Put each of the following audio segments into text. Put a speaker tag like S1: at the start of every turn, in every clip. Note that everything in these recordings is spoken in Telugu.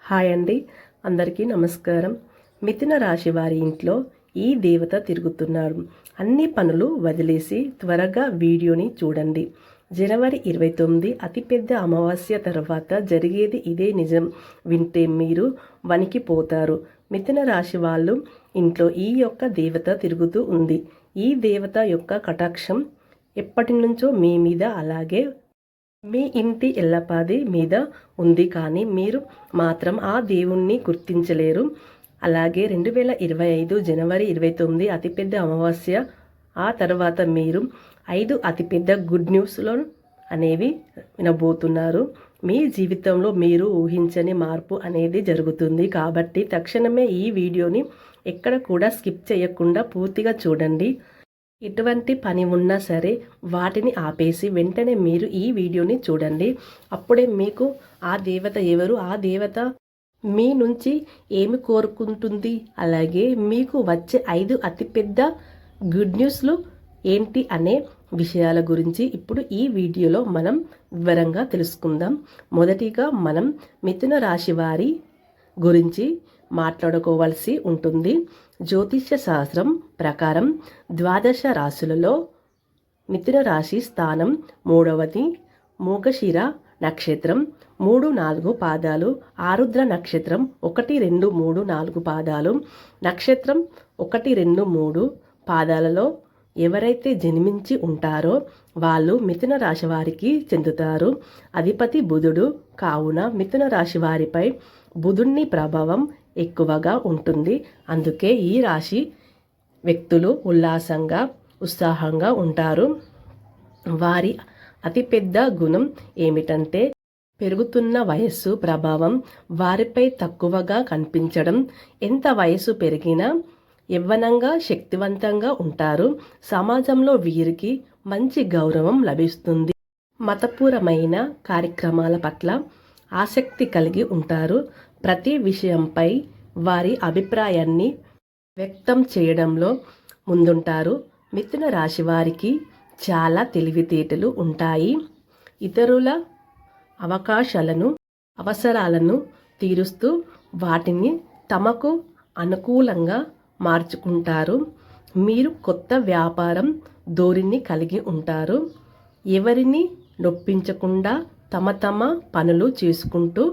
S1: హాయ్ అండి, అందరికీ నమస్కారం. మిథున రాశి వారి ఇంట్లో ఈ దేవత తిరుగుతున్నారు. అన్ని పనులు వదిలేసి త్వరగా వీడియోని చూడండి. జనవరి 29 అతిపెద్ద అమావాస్య తర్వాత జరిగేది ఇదే. నిజం వింటే మీరు వణికిపోతారు. మిథున రాశి వాళ్ళు ఇంట్లో ఈ యొక్క దేవత తిరుగుతూ ఉంది. ఈ దేవత యొక్క కటాక్షం ఎప్పటి నుంచో మీ మీద, అలాగే మీ ఇంటి ఎల్లపాది మీద ఉంది. కానీ మీరు మాత్రం ఆ దేవుణ్ణి గుర్తించలేరు. అలాగే 2025 జనవరి 29 అతిపెద్ద అమావాస్య. ఆ తర్వాత మీరు 5 అతిపెద్ద గుడ్ న్యూస్లో అనేవి వినబోతున్నారు. మీ జీవితంలో మీరు ఊహించని మార్పు అనేది జరుగుతుంది. కాబట్టి తక్షణమే ఈ వీడియోని ఎక్కడ కూడా స్కిప్ చేయకుండా పూర్తిగా చూడండి. ఎటువంటి పని ఉన్నా సరే వాటిని ఆపేసి వెంటనే మీరు ఈ వీడియోని చూడండి. అప్పుడే మీకు ఆ దేవత ఎవరు, ఆ దేవత మీ నుంచి ఏమి కోరుకుంటుంది, అలాగే మీకు వచ్చే 5 అతిపెద్ద గుడ్ న్యూస్లు ఏంటి అనే విషయాల గురించి ఇప్పుడు ఈ వీడియోలో మనం వివరంగా తెలుసుకుందాం. మొదటిగా మనం మిథున రాశి వారి గురించి మాట్లాడుకోవాల్సి ఉంటుంది. జ్యోతిష్య శాస్త్రం ప్రకారం ద్వాదశ రాశులలో మిథున రాశి స్థానం 3వది. మూగశిర నక్షత్రం 3-4 పాదాలు, ఆరుద్ర నక్షత్రం 1, 2, 3, 4 పాదాలు. నక్షత్రం 1, 2, 3 పాదాలలో ఎవరైతే జన్మించి ఉంటారో వాళ్ళు మిథున రాశి వారికి చెందుతారు. అధిపతి బుధుడు కావున మిథున రాశి వారిపై బుధుని ప్రభావం ఎక్కువగా ఉంటుంది. అందుకే ఈ రాశి వ్యక్తులు ఉల్లాసంగా, ఉత్సాహంగా ఉంటారు. వారి అతిపెద్ద గుణం ఏమిటంటే పెరుగుతున్న వయస్సు ప్రభావం వారిపై తక్కువగా కనిపించడం. ఎంత వయసు పెరిగినా యవ్వనంగా, శక్తివంతంగా ఉంటారు. సమాజంలో వీరికి మంచి గౌరవం లభిస్తుంది. మతపూరమైన కార్యక్రమాల పట్ల ఆసక్తి కలిగి ఉంటారు. ప్రతి విషయంపై వారి అభిప్రాయాన్ని వ్యక్తం చేయడంలో ముందుంటారు. మిథున రాశి వారికి చాలా తెలివితేటలు ఉంటాయి. ఇతరుల అవసరాలను తీరుస్తూ వాటిని తమకు అనుకూలంగా మార్చుకుంటారు. మీరు కొత్త వ్యాపారం ధోరణి కలిగి ఉంటారు. ఎవరిని నొప్పించకుండా తమ పనులు చేసుకుంటూ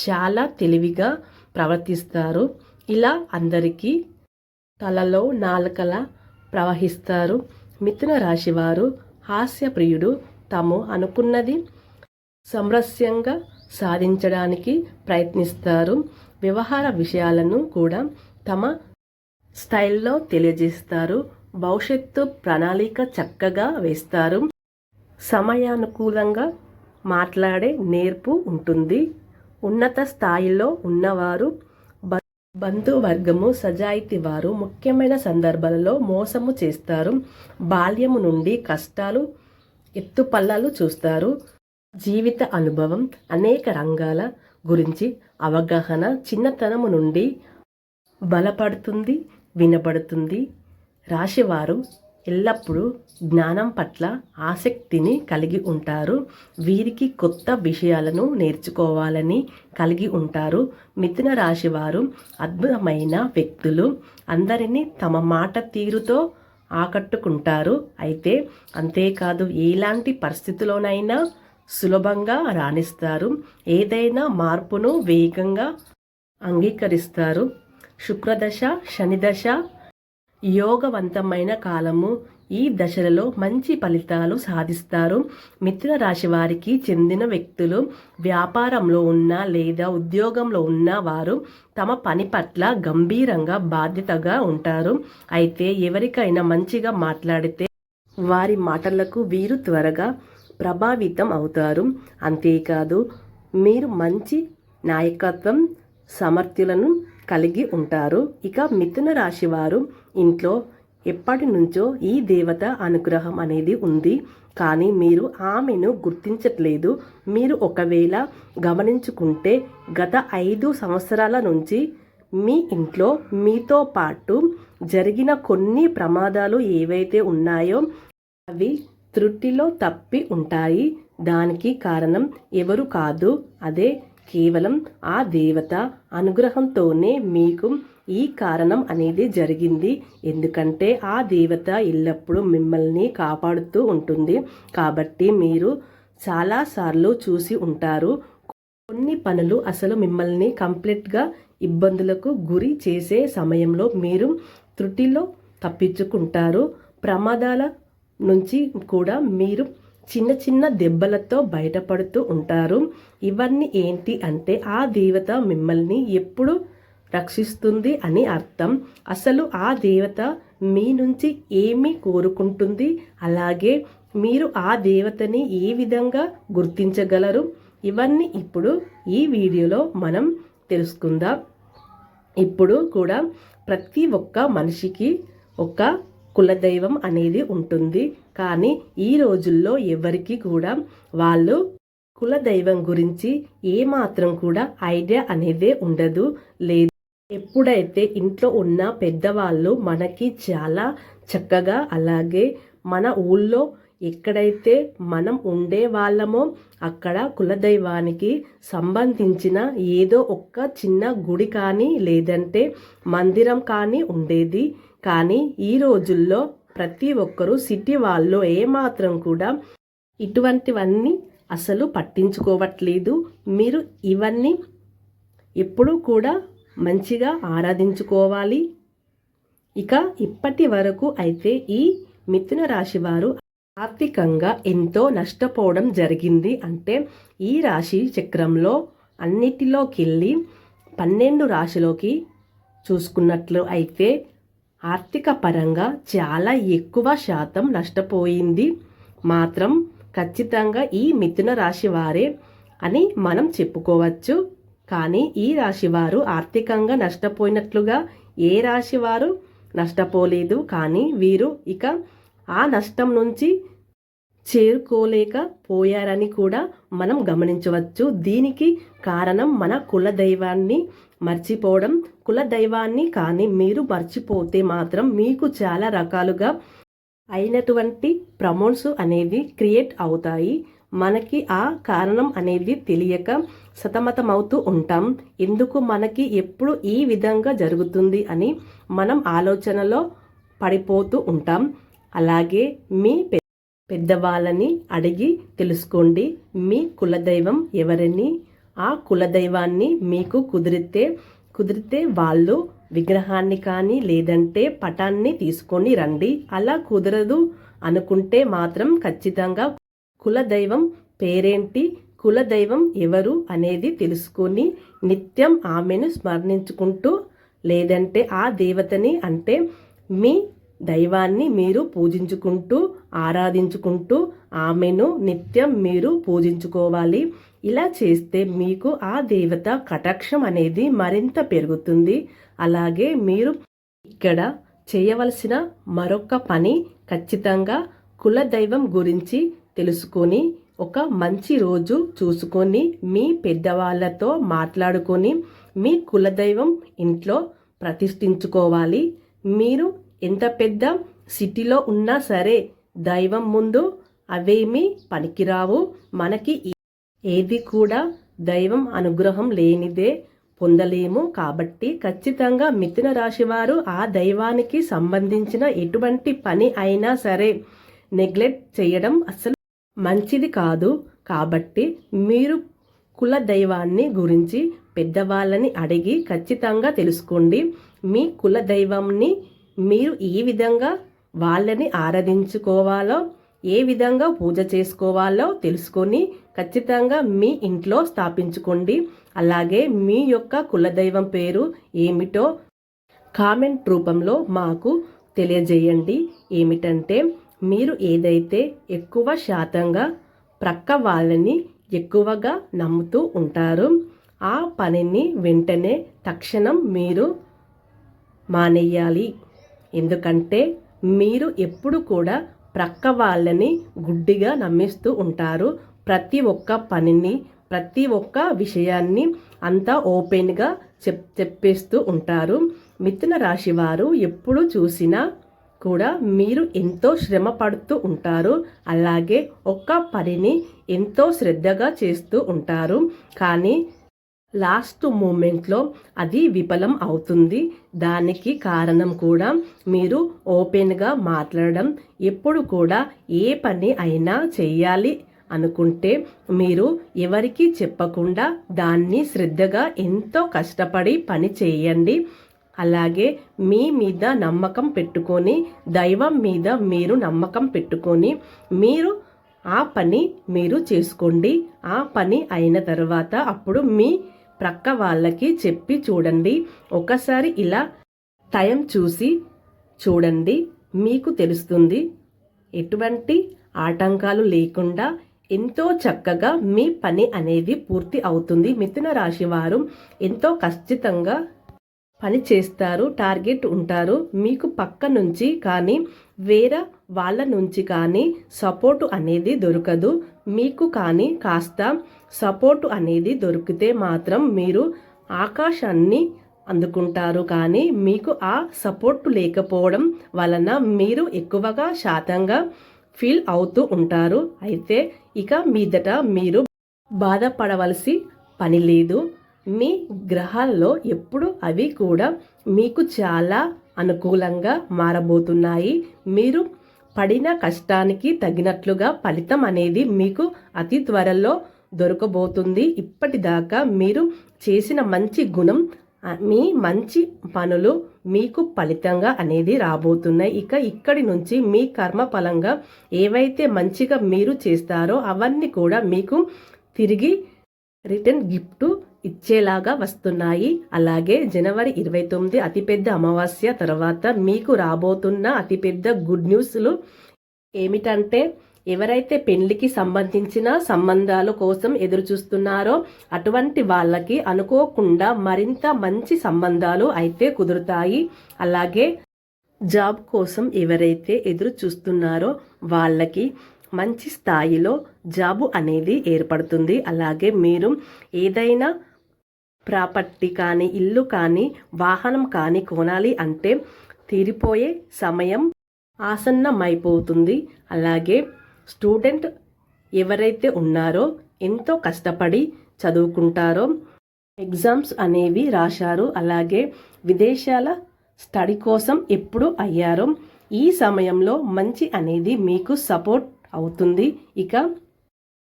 S1: చాలా తెలివిగా ప్రవర్తిస్తారు. ఇలా అందరికీ తలలో నాలుకలా ప్రవహిస్తారు. మిథున రాశి వారు హాస్యప్రియుడు. తాము అనుకున్నది సమరస్యంగా సాధించడానికి ప్రయత్నిస్తారు. వ్యవహార విషయాలను కూడా తమ స్టైల్లో తెలియజేస్తారు. భవిష్యత్తు ప్రణాళిక చక్కగా వేస్తారు. సమయానుకూలంగా మాట్లాడే నేర్పు ఉంటుంది. ఉన్నత స్థాయిలో ఉన్నవారు, బంధువర్గము, సజాయితీ వారు ముఖ్యమైన సందర్భాలలో మోసము చేస్తారు. బాల్యము నుండి కష్టాలు, ఎత్తుపల్లాలు చూస్తారు. జీవిత అనుభవం, అనేక రంగాల గురించి అవగాహన చిన్నతనము నుండి బలపడుతుంది, వినబడుతుంది. రాశివారు ఎల్లప్పుడూ జ్ఞానం పట్ల ఆసక్తిని కలిగి ఉంటారు. వీరికి కొత్త విషయాలను నేర్చుకోవాలని కలిగి ఉంటారు. మిథున రాశి వారు అద్భుతమైన వ్యక్తులు. అందరినీ తమ మాట తీరుతో ఆకట్టుకుంటారు. అయితే అంతేకాదు, ఎలాంటి పరిస్థితుల్లోనైనా సులభంగా రాణిస్తారు. ఏదైనా మార్పును వేగంగా అంగీకరిస్తారు. శుక్రదశ, శనిదశ యోగవంతమైన కాలము. ఈ దశలలో మంచి ఫలితాలు సాధిస్తారు. మిథున రాశి వారికి చెందిన వ్యక్తులు వ్యాపారంలో ఉన్న లేదా ఉద్యోగంలో ఉన్న వారు తమ పని పట్ల గంభీరంగా, బాధ్యతగా ఉంటారు. అయితే ఎవరికైనా మంచిగా మాట్లాడితే వారి మాటలకు వీరు త్వరగా ప్రభావితం అవుతారు. అంతేకాదు, మీరు మంచి నాయకత్వం సమర్థులను కలిగి ఉంటారు. ఇక మిథున రాశి వారు ఇంట్లో ఎప్పటి నుంచో ఈ దేవత అనుగ్రహం అనేది ఉంది. కానీ మీరు ఆమెను గుర్తించట్లేదు. మీరు ఒకవేళ గమనించుకుంటే గత 5 సంవత్సరాల నుంచి మీ ఇంట్లో మీతో పాటు జరిగిన కొన్ని ప్రమాదాలు ఏవైతే ఉన్నాయో అవి త్రుటిలో తప్పి ఉంటాయి. దానికి కారణం ఎవరు కాదు, అదే కేవలం ఆ దేవత అనుగ్రహంతోనే మీకు ఈ కారణం అనేది జరిగింది. ఎందుకంటే ఆ దేవత ఎల్లప్పుడూ మిమ్మల్ని కాపాడుతూ ఉంటుంది. కాబట్టి మీరు చాలాసార్లు చూసి ఉంటారు, కొన్ని పనులు అసలు మిమ్మల్ని కంప్లీట్గా ఇబ్బందులకు గురి చేసే సమయంలో మీరు త్రుటిలో తప్పించుకుంటారు. ప్రమాదాల నుంచి కూడా మీరు చిన్న చిన్న దెబ్బలతో బయటపడుతూ ఉంటారు. ఇవన్నీ ఏంటి అంటే ఆ దేవత మిమ్మల్ని ఎప్పుడు రక్షిస్తుంది అని అర్థం. అసలు ఆ దేవత మీ నుంచి ఏమి కోరుకుంటుంది, అలాగే మీరు ఆ దేవతని ఏ విధంగా గుర్తించగలరు, ఇవన్నీ ఇప్పుడు ఈ వీడియోలో మనం తెలుసుకుందాం. ఇప్పుడు కూడా ప్రతి ఒక్క మనిషికి ఒక కులదైవం అనేది ఉంటుంది. కానీ ఈ రోజుల్లో ఎవరికి కూడా వాళ్ళు కులదైవం గురించి ఏమాత్రం కూడా ఐడియా అనేదే ఉండదు. లేదు, ఎప్పుడైతే ఇంట్లో ఉన్న పెద్దవాళ్ళు మనకి చాలా చక్కగా, అలాగే మన ఊళ్ళో ఎక్కడైతే మనం ఉండే వాళ్ళమో అక్కడ కులదైవానికి సంబంధించిన ఏదో ఒక చిన్న గుడి కానీ లేదంటే మందిరం కానీ ఉండేది. కానీ ఈ రోజుల్లో ప్రతి ఒక్కరూ సిటీ వాళ్ళు ఏమాత్రం కూడా ఇటువంటివన్నీ అసలు పట్టించుకోవట్లేదు. మీరు ఇవన్నీ ఎప్పుడూ కూడా మంచిగా ఆరాధించుకోవాలి. ఇక ఇప్పటి వరకు అయితే ఈ మిథున రాశి వారు ఆర్థికంగా ఎంతో నష్టపోవడం జరిగింది. అంటే ఈ రాశి చక్రంలో అన్నిటిలోకెళ్ళి 12 రాశిలోకి చూసుకున్నట్లు అయితే ఆర్థిక పరంగా చాలా ఎక్కువ శాతం నష్టపోయింది మాత్రం ఖచ్చితంగా ఈ మిథున రాశి వారే అని మనం చెప్పుకోవచ్చు. కానీ ఈ రాశి వారు ఆర్థికంగా నష్టపోయినట్లుగా ఏ రాశి వారు నష్టపోలేదు. కానీ వీరు ఇక ఆ నష్టం నుంచి చేరుకోలేకపోయారని కూడా మనం గమనించవచ్చు. దీనికి కారణం మన కులదైవాన్ని మర్చిపోవడం. కులదైవాన్ని కానీ మీరు మర్చిపోతే మాత్రం మీకు చాలా రకాలుగా అయినటువంటి ప్రమోషన్స్ అనేది క్రియేట్ అవుతాయి. మనకి ఆ కారణం అనేది తెలియక సతమతమవుతూ ఉంటాం. ఎందుకు మనకి ఎప్పుడు ఈ విధంగా జరుగుతుంది అని మనం ఆలోచనలో పడిపోతూ ఉంటాం. అలాగే మీ పెద్దవాళ్ళని అడిగి తెలుసుకోండి మీ కులదైవం ఎవరని. ఆ కులదైవాన్ని మీకు కుదిరితే వాళ్ళు విగ్రహాన్ని కానీ లేదంటే పటాన్ని తీసుకొని రండి. అలా కుదరదు అనుకుంటే మాత్రం ఖచ్చితంగా కులదైవం పేరేంటి, కులదైవం ఎవరు అనేది తెలుసుకొని నిత్యం ఆమెను స్మరించుకుంటూ లేదంటే ఆ దేవతని అంటే మీ దైవాన్ని మీరు పూజించుకుంటూ ఆరాధించుకుంటూ ఆమెను నిత్యం మీరు పూజించుకోవాలి. ఇలా చేస్తే మీకు ఆ దేవత కటాక్షం అనేది మరింత పెరుగుతుంది. అలాగే మీరు ఇక్కడ చేయవలసిన మరొక పని ఖచ్చితంగా కులదైవం గురించి తెలుసుకొని ఒక మంచి రోజు చూసుకొని మీ పెద్దవాళ్ళతో మాట్లాడుకొని మీ కులదైవం ఇంట్లో ప్రతిష్ఠించుకోవాలి. మీరు ఎంత పెద్ద సిటీలో ఉన్నా సరే దైవం ముందు అవేమీ పనికిరావు. మనకి ఏది కూడా దైవం అనుగ్రహం లేనిదే పొందలేము. కాబట్టి ఖచ్చితంగా మిథున రాశి వారు ఆ దైవానికి సంబంధించిన ఎటువంటి పని అయినా సరే నెగ్లెక్ట్ చేయడం అసలు మంచిది కాదు. కాబట్టి మీరు కుల దైవాన్ని గురించి పెద్దవాళ్ళని అడిగి ఖచ్చితంగా తెలుసుకోండి. మీ కుల దైవంని మీరు ఏ విధంగా వాళ్ళని ఆరాధించుకోవాలో, ఏ విధంగా పూజ చేసుకోవాలో తెలుసుకొని ఖచ్చితంగా మీ ఇంట్లో స్థాపించుకోండి. అలాగే మీ యొక్క కులదైవం పేరు ఏమిటో కామెంట్ రూపంలో మాకు తెలియజేయండి. ఏమిటంటే మీరు ఏదైతే ఎక్కువ శాతంగా ప్రక్క వాళ్ళని ఎక్కువగా నమ్ముతూ ఉంటారో ఆ పనిని వెంటనే తక్షణం మీరు మానేయాలి. ఎందుకంటే మీరు ఎప్పుడు కూడా ప్రక్క వాళ్ళని గుడ్డిగా నమ్మిస్తూ ఉంటారు. ప్రతి ఒక్క పనిని, ప్రతి ఒక్క విషయాన్ని అంతా ఓపెన్గా చెప్పేస్తూ ఉంటారు. మిథున రాశి వారు ఎప్పుడు చూసినా కూడా మీరు ఎంతో శ్రమ పడుతూ ఉంటారు. అలాగే ఒక్క పనిని ఎంతో శ్రద్ధగా చేస్తూ ఉంటారు. కానీ లాస్ట్ మూమెంట్లో అది విఫలం అవుతుంది. దానికి కారణం కూడా మీరు ఓపెన్గా మాట్లాడడం. ఎప్పుడు కూడా ఏ పని అయినా చేయాలి అనుకుంటే మీరు ఎవరికి చెప్పకుండా దాన్ని శ్రద్ధగా ఎంతో కష్టపడి పని చేయండి. అలాగే మీ మీద నమ్మకం పెట్టుకొని, దైవం మీద మీరు నమ్మకం పెట్టుకొని మీరు ఆ పని మీరు చేసుకోండి. ఆ పని అయిన తర్వాత అప్పుడు మీ ప్రక్క వాళ్ళకి చెప్పి చూడండి. ఒకసారి ఇలా టైం చూసి చూడండి, మీకు తెలుస్తుంది. ఎటువంటి ఆటంకాలు లేకుండా ఎంతో చక్కగా మీ పని అనేది పూర్తి అవుతుంది. మిథున రాశి వారు ఎంతో ఖచ్చితంగా పని చేస్తారు, టార్గెట్ ఉంటారు. మీకు పక్క నుంచి కానీ వేరే వాళ్ళ నుంచి కానీ సపోర్టు అనేది దొరకదు. మీకు కానీ కాస్త సపోర్టు అనేది దొరికితే మాత్రం మీరు ఆకాశాన్ని అందుకుంటారు. కానీ మీకు ఆ సపోర్టు లేకపోవడం వలన మీరు ఎక్కువగా శాతంగా ఫీల్ అవుతూ ఉంటారు. అయితే ఇక మీదట మీరు బాధపడవలసి పని లేదు. మీ గ్రహాల్లో ఎప్పుడు అవి కూడా మీకు చాలా అనుకూలంగా మారబోతున్నాయి. మీరు పడిన కష్టానికి తగినట్లుగా ఫలితం అనేది మీకు అతి త్వరలో దొరకబోతుంది. ఇప్పటిదాకా మీరు చేసిన మంచి గుణం, మీ మంచి పనులు మీకు ఫలితంగా అనేది రాబోతున్నాయి. ఇక ఇక్కడి నుంచి మీ కర్మ ఫలంగా ఏవైతే మంచిగా మీరు చేస్తారో అవన్నీ కూడా మీకు తిరిగి రిటర్న్ గిఫ్ట్ ఇచ్చేలాగా వస్తున్నాయి. అలాగే జనవరి 29 అతిపెద్ద అమావాస్య తర్వాత మీకు రాబోతున్న అతిపెద్ద గుడ్ న్యూస్లు ఏమిటంటే, ఎవరైతే పెళ్లికి సంబంధించిన సంబంధాల కోసం ఎదురు చూస్తున్నారో అటువంటి వాళ్ళకి అనుకోకుండా మరింత మంచి సంబంధాలు అయితే కుదురుతాయి. అలాగే జాబ్ కోసం ఎవరైతే ఎదురు చూస్తున్నారో వాళ్ళకి మంచి స్థాయిలో జాబు అనేది ఏర్పడుతుంది. అలాగే మీరు ఏదైనా ప్రాపర్టీ కానీ, ఇల్లు కానీ, వాహనం కానీ కొనాలి అంటే తీరిపోయే సమయం ఆసన్నమైపోతుంది. అలాగే స్టూడెంట్ ఎవరైతే ఉన్నారో ఎంతో కష్టపడి చదువుకుంటారో, ఎగ్జామ్స్ అనేవి రాశారు, అలాగే విదేశాల స్టడీ కోసం ఎప్పుడు అయ్యారో ఈ సమయంలో మంచి అనేది మీకు సపోర్ట్ అవుతుంది. ఇక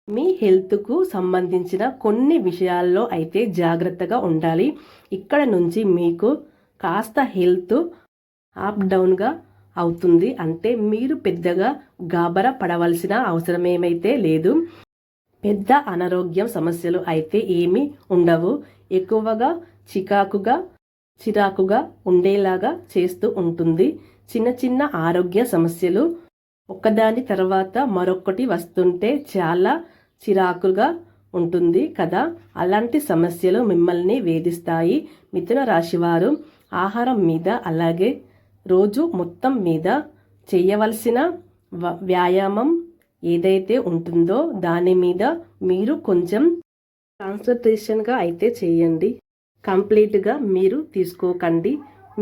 S1: మీ హెల్త్కు సంబంధించిన కొన్ని విషయాల్లో అయితే జాగ్రత్తగా ఉండాలి. ఇక్కడ నుంచి మీకు కాస్త హెల్త్ అప్ డౌన్గా అవుతుంది. అంటే మీరు పెద్దగా గాబరా పడవలసిన అవసరం ఏమైతే లేదు. పెద్ద అనారోగ్యం సమస్యలు అయితే ఏమీ ఉండవు. ఎక్కువగా చిరాకుగా ఉండేలాగా చేస్తూ ఉంటుంది. చిన్న చిన్న ఆరోగ్య సమస్యలు ఒకదాని తర్వాత మరొకటి వస్తుంటే చాలా చిరాకుగా ఉంటుంది కదా. అలాంటి సమస్యలు మిమ్మల్ని వేధిస్తాయి. మిథున రాశివారు ఆహారం మీద, అలాగే రోజు మొత్తం మీద చేయవలసిన వ్యాయామం ఏదైతే ఉంటుందో దాని మీద మీరు కొంచెం కాన్సన్ట్రేషన్గా అయితే చేయండి. కంప్లీట్గా మీరు తీసుకోకండి.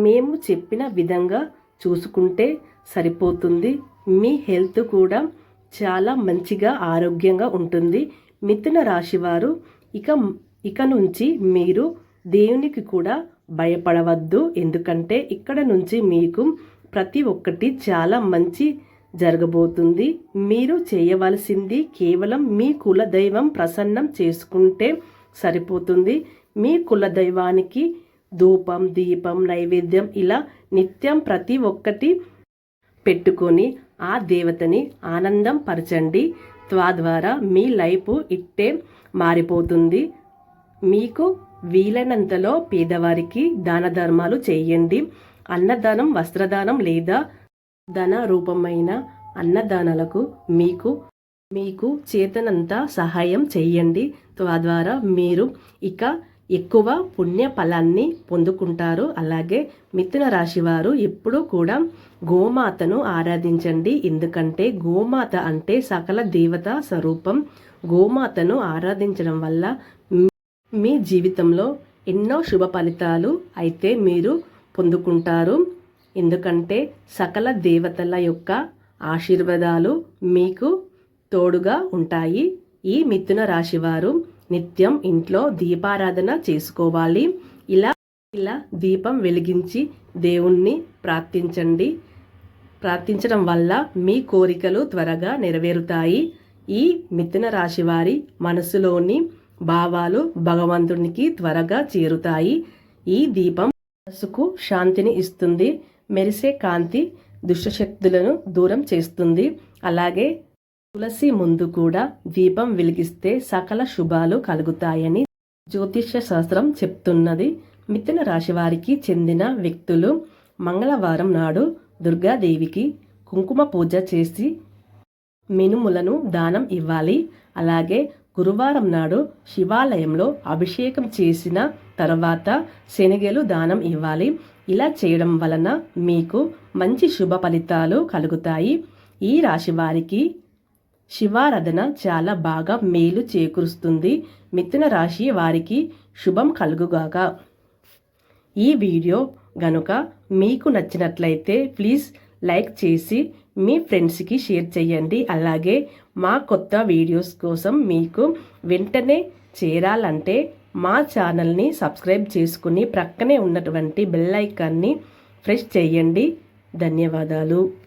S1: మేము చెప్పిన విధంగా చూసుకుంటే సరిపోతుంది. మీ హెల్త్ కూడా చాలా మంచిగా ఆరోగ్యంగా ఉంటుంది. మిథున రాశివారు ఇక నుంచి మీరు దేవునికి కూడా భయపడవద్దు. ఎందుకంటే ఇక్కడ నుంచి మీకు ప్రతి ఒక్కటి చాలా మంచి జరగబోతుంది. మీరు చేయవలసింది కేవలం మీ కులదైవం ప్రసన్నం చేసుకుంటే సరిపోతుంది. మీ కులదైవానికి ధూపం, దీపం, నైవేద్యం ఇలా నిత్యం ప్రతి ఒక్కటి పెట్టుకొని ఆ దేవతని ఆనందం పరచండి. తద్వారా మీ లైఫ్ ఇట్టే మారిపోతుంది. మీకు వీలైనంతలో పేదవారికి దాన ధర్మాలు చేయండి. అన్నదానం, వస్త్రదానం లేదా ధన రూపమైన అన్నదానాలకు మీకు చేతనంత సహాయం చేయండి. తద్వారా మీరు ఇక ఎక్కువ పుణ్య ఫలాన్ని పొందుకుంటారు. అలాగే మిథున రాశి వారు ఎప్పుడూ కూడా గోమాతను ఆరాధించండి. ఎందుకంటే గోమాత అంటే సకల దేవతా స్వరూపం. గోమాతను ఆరాధించడం వల్ల మీ జీవితంలో ఎన్నో శుభ ఫలితాలు అయితే మీరు పొందుకుంటారు. ఎందుకంటే సకల దేవతల యొక్క ఆశీర్వాదాలు మీకు తోడుగా ఉంటాయి. ఈ మిథున రాశి వారు నిత్యం ఇంట్లో దీపారాధన చేసుకోవాలి. ఇలా దీపం వెలిగించి దేవుణ్ణి ప్రార్థించడం వల్ల మీ కోరికలు త్వరగా నెరవేరుతాయి. ఈ మిథున రాశి వారి మనసులోని భావాలు భగవంతునికి త్వరగా చేరుతాయి. ఈ దీపం మనసుకు శాంతిని ఇస్తుంది. మెరిసే కాంతి దుష్టశక్తులను దూరం చేస్తుంది. అలాగే తులసి ముందు కూడా దీపం వెలిగిస్తే సకల శుభాలు కలుగుతాయని జ్యోతిష్య శాస్త్రం చెప్తున్నది. మిథున రాశి వారికి చెందిన వ్యక్తులు మంగళవారం నాడు దుర్గాదేవికి కుంకుమ పూజ చేసి మినుములను దానం ఇవ్వాలి. అలాగే గురువారం నాడు శివాలయంలో అభిషేకం చేసిన తర్వాత శనగలు దానం ఇవ్వాలి. ఇలా చేయడం వలన మీకు మంచి శుభ ఫలితాలు కలుగుతాయి. ఈ రాశి వారికి శివారాధన చాలా బాగా మేలు చేకూరుస్తుంది. మిథున రాశి వారికి శుభం కలుగుగాక. ఈ వీడియో గనుక మీకు నచ్చినట్లయితే ప్లీజ్ లైక్ చేసి మీ ఫ్రెండ్స్కి షేర్ చేయండి. అలాగే మా కొత్త వీడియోస్ కోసం మీకు వెంటనే చేరాలంటే మా ఛానల్ని సబ్స్క్రైబ్ చేసుకుని ప్రక్కనే ఉన్నటువంటి బెల్ ఐకాన్ని ప్రెస్ చేయండి. ధన్యవాదాలు.